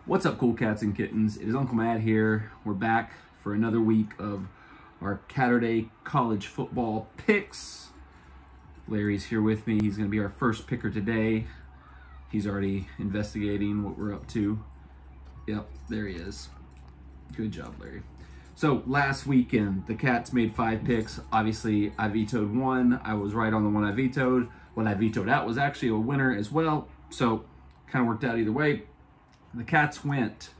What's up, cool cats and kittens? It is Uncle Matt here. We're back for another week of our Caturday college football picks. Larry's here with me. He's going to be our first picker today. He's already investigating what we're up to. Yep, there he is. Good job, Larry. So last weekend, the Cats made 5 picks. Obviously, I vetoed one. I was right on the one I vetoed. What I vetoed out was actually a winner as well. So kind of worked out either way. The Cats went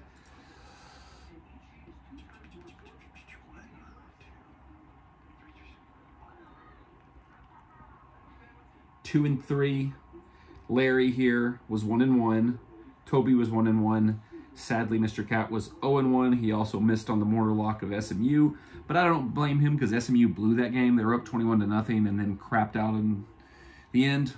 2-3. Larry here was 1-1. Toby was 1-1. Sadly, Mr. Cat was 0-1. He also missed on the mortar lock of SMU, but I don't blame him because SMU blew that game. They were up 21-0 and then crapped out in the end.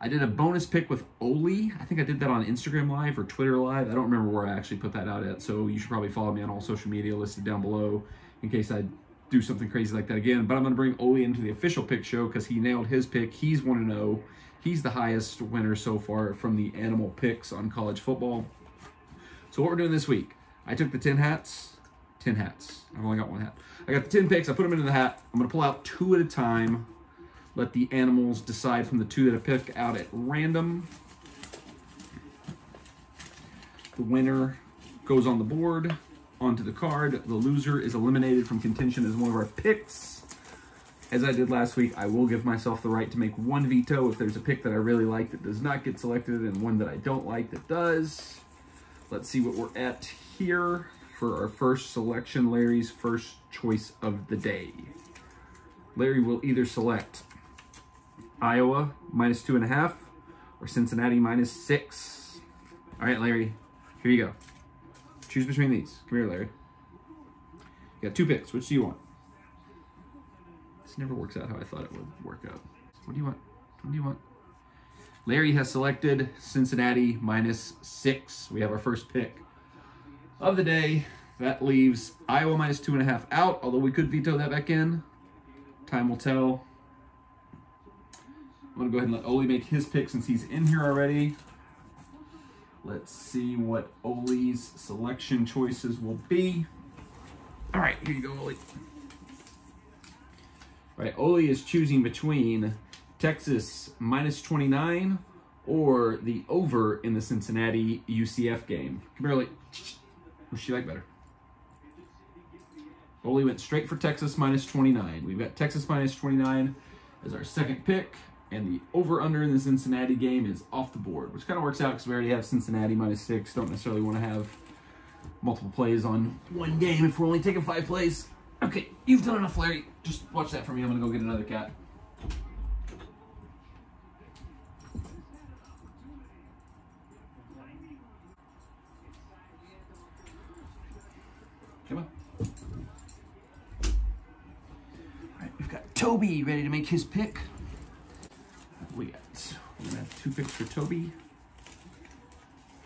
I did a bonus pick with Oli. I think I did that on Instagram Live or Twitter Live. I don't remember where I actually put that out at, so you should probably follow me on all social media listed down below in case I do something crazy like that again. But I'm going to bring Oli into the official pick show because he nailed his pick. He's 1-0. He's the highest winner so far from the animal picks on college football. So what we're doing this week, I took the 10 hats. 10 hats. I've only got one hat. I got the 10 picks. I put them into the hat. I'm going to pull out 2 at a time. Let the animals decide from the 2 that I pick out at random. The winner goes on the board, onto the card. The loser is eliminated from contention as one of our picks. As I did last week, I will give myself the right to make one veto if there's a pick that I really like that does not get selected and one that I don't like that does. Let's see what we're at here for our first selection, Larry's first choice of the day. Larry will either select Iowa -2.5 or Cincinnati -6. All right, Larry, here you go. Choose between these. Come here, Larry. You got 2 picks. Which do you want? This never works out how I thought it would work out. What do you want? What do you want? Larry has selected Cincinnati -6. We have our first pick of the day. That leaves Iowa -2.5 out, although we could veto that back in. Time will tell. I'm going to go ahead and let Oli make his pick since he's in here already. Let's see what Oli's selection choices will be. All right, here you go, Oli. All right, Oli is choosing between Texas -29 or the over in the Cincinnati UCF game. Come here, Oli. What's she like better? Oli went straight for Texas -29. We've got Texas -29 as our second pick, and the over-under in the Cincinnati game is off the board, which kind of works out because we already have Cincinnati -6. Don't necessarily want to have multiple plays on one game if we're only taking 5 plays. Okay, you've done enough, Larry. Just watch that for me. I'm going to go get another cat. Come on. All right, we've got Toby ready to make his pick. We're going to have 2 picks for Toby.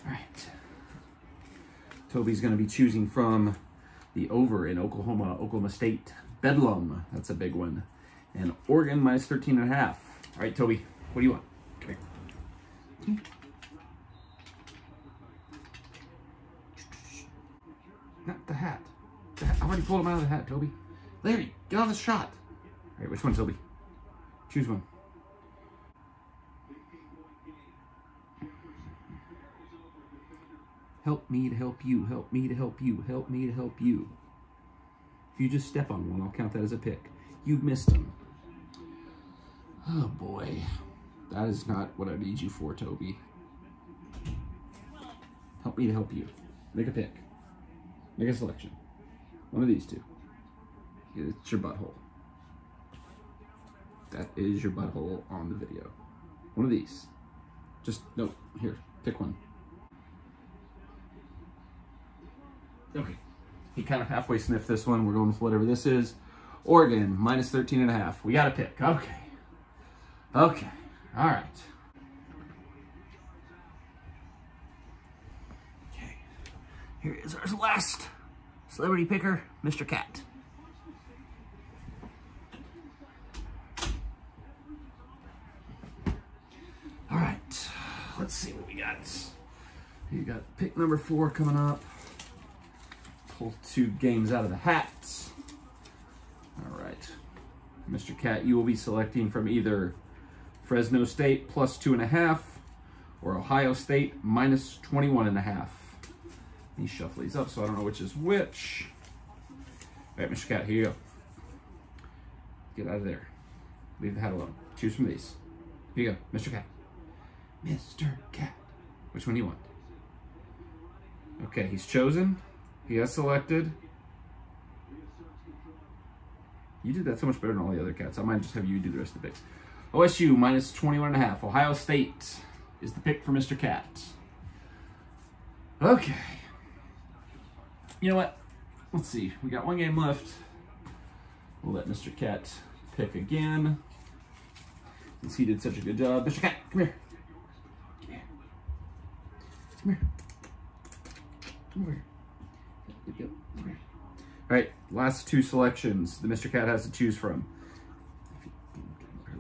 All right. Toby's going to be choosing from the over in Oklahoma State. Bedlam, that's a big one. And Oregon -13.5. All right, Toby, what do you want? Come here. Not the hat. I already pulled him out of the hat, Toby. Larry, get on the shot. All right, which one, Toby? Choose one. Help me to help you, help me to help you, help me to help you. If you just step on one, I'll count that as a pick. You missed him. Oh boy. That is not what I need you for, Toby. Help me to help you. Make a pick. Make a selection. One of these 2. It's your butthole. That is your butthole on the video. One of these. Just, no, here, pick one. Okay, he kind of halfway sniffed this one. We're going with whatever this is. Oregon, -13.5. We got to pick. Okay. Okay. All right. Okay. Here is our last celebrity picker, Mr. Cat. All right. Let's see what we got. You got pick number 4 coming up. Pull 2 games out of the hat. All right. Mr. Cat, you will be selecting from either Fresno State plus 2.5 or Ohio State minus 21.5. Let me shuffle these up so I don't know which is which. All right, Mr. Cat, here you go. Get out of there. Leave the hat alone. Choose from these. Here you go, Mr. Cat. Mr. Cat. Which one do you want? Okay, he's chosen. He has selected. You did that so much better than all the other cats. I might just have you do the rest of the picks. OSU minus 21.5. Ohio State is the pick for Mr. Cat. Okay. You know what? Let's see. We got 1 game left. We'll let Mr. Cat pick again, since he did such a good job. Mr. Cat, come here. Come here. Come here. Come over here. Yep. Come here. All right, last 2 selections that Mr. Cat has to choose from.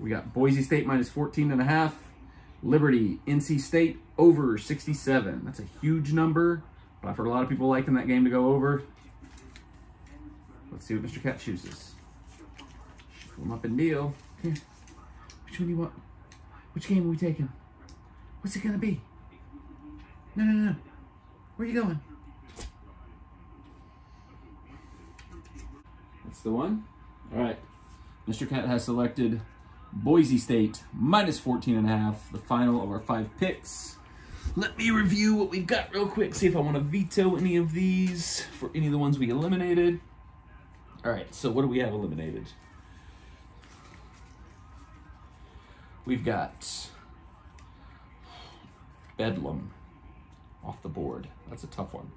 We got Boise State minus 14.5. Liberty, NC State over 67. That's a huge number, but I've heard a lot of people liking that game to go over. Let's see what Mr. Cat chooses. Shuffle him up and deal. Here. Which one do you want? Which game are we taking? What's it gonna be? No. Where are you going? That's the one. All right. Mr. Cat has selected Boise State minus 14.5, the final of our 5 picks. Let me review what we've got real quick, see if I want to veto any of these for any of the ones we eliminated. All right, so what do we have eliminated? We've got Bedlam off the board. That's a tough one.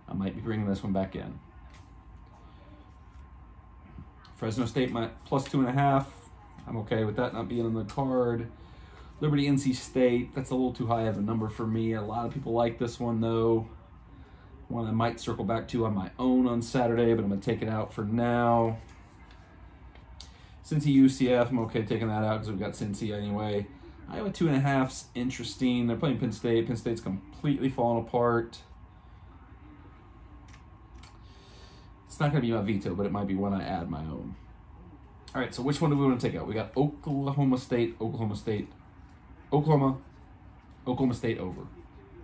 I might be bringing this one back in. Fresno State plus 2.5. I'm okay with that not being on the card. Liberty, NC State, that's a little too high of a number for me. A lot of people like this one though. One I might circle back to on my own on Saturday, but I'm gonna take it out for now. Cincy, UCF, I'm okay taking that out because we've got Cincy anyway. Iowa 2.5's interesting. They're playing Penn State. Penn State's completely falling apart. It's not going to be my veto, but it might be one I add my own. All right, so which one do we want to take out? We got Oklahoma State, Oklahoma State over.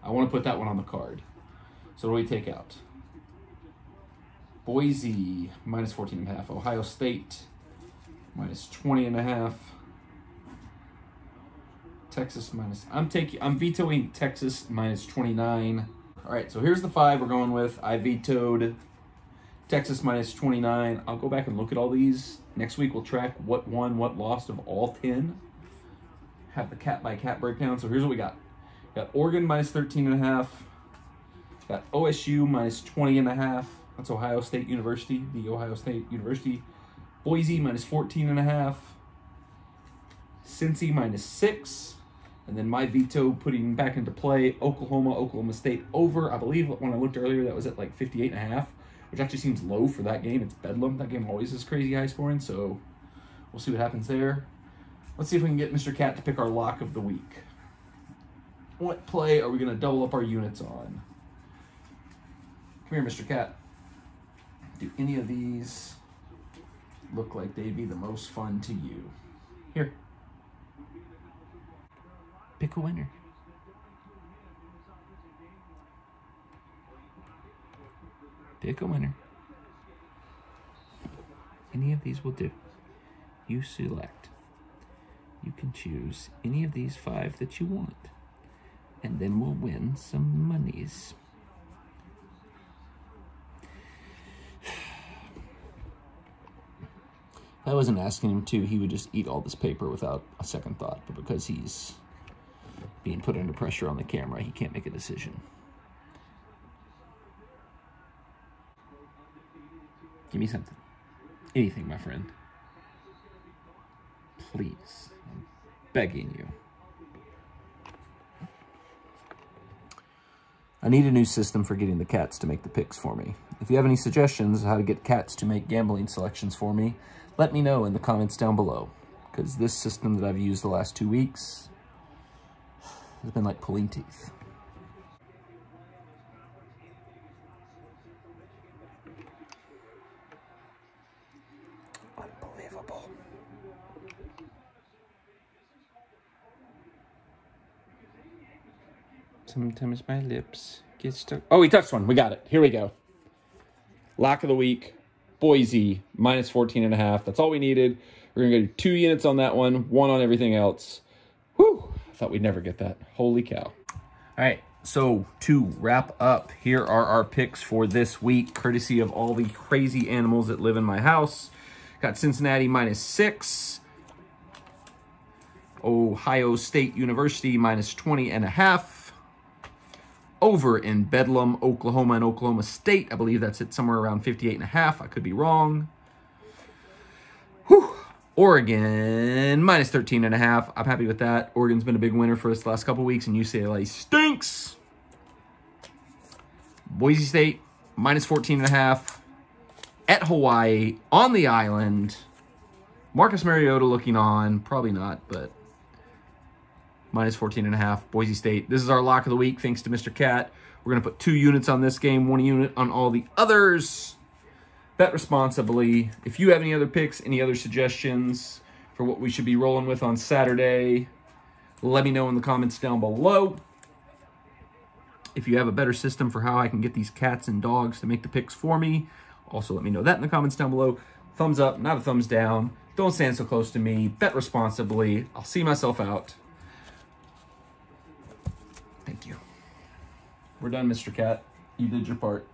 I want to put that one on the card. So what do we take out? Boise, minus 14.5. Ohio State, minus 20.5. Texas minus, I'm vetoing Texas minus 29. All right, so here's the 5 we're going with. I vetoed Texas minus 29. I'll go back and look at all these. Next week we'll track what won, what lost of all 10. Have the cat by cat breakdown. So here's what we got. Got Oregon minus 13.5. Got OSU minus 20.5. That's Ohio State University, the Ohio State University. Boise minus 14.5. Cincy minus 6. And then my veto putting back into play Oklahoma State over. I believe when I looked earlier that was at like 58.5. Which actually seems low for that game. It's Bedlam. That game always is crazy high scoring, so we'll see what happens there. Let's see if we can get Mr. Cat to pick our lock of the week. What play are we going to double up our units on? Come here, Mr. Cat. Do any of these look like they'd be the most fun to you? Here. Pick a winner. Pick a winner. Any of these will do. You select. You can choose any of these 5 that you want. And then we'll win some monies. If I wasn't asking him to, he would just eat all this paper without a second thought. But because he's being put under pressure on the camera, he can't make a decision. Give me something. Anything, my friend. Please. I'm begging you. I need a new system for getting the cats to make the picks for me. If you have any suggestions on how to get cats to make gambling selections for me, let me know in the comments down below. Because this system that I've used the last 2 weeks has been like pulling teeth. Sometimes my lips get stuck. Oh, he touched one. We got it. Here we go. Lock of the week. Boise, minus 14.5. That's all we needed. We're going to go 2 units on that one, 1 on everything else. Whew. I thought we'd never get that. Holy cow. All right. So to wrap up, here are our picks for this week, courtesy of all the crazy animals that live in my house. Got Cincinnati minus 6. Ohio State University minus 20.5. Over in Bedlam, Oklahoma and Oklahoma State. I believe that's it somewhere around 58.5. I could be wrong. Whew. Oregon minus 13.5. I'm happy with that. Oregon's been a big winner for us the last couple weeks, and UCLA stinks. Boise State minus 14.5. At Hawaii, on the island. Marcus Mariota looking on. Probably not, but minus 14.5. Boise State. This is our lock of the week, thanks to Mr. Cat. We're going to put 2 units on this game, 1 unit on all the others. Bet responsibly. If you have any other picks, any other suggestions for what we should be rolling with on Saturday, let me know in the comments down below. If you have a better system for how I can get these cats and dogs to make the picks for me, also let me know that in the comments down below. Thumbs up, not a thumbs down. Don't stand so close to me. Bet responsibly. I'll see myself out. Thank you. We're done, Mr. Cat. You did your part.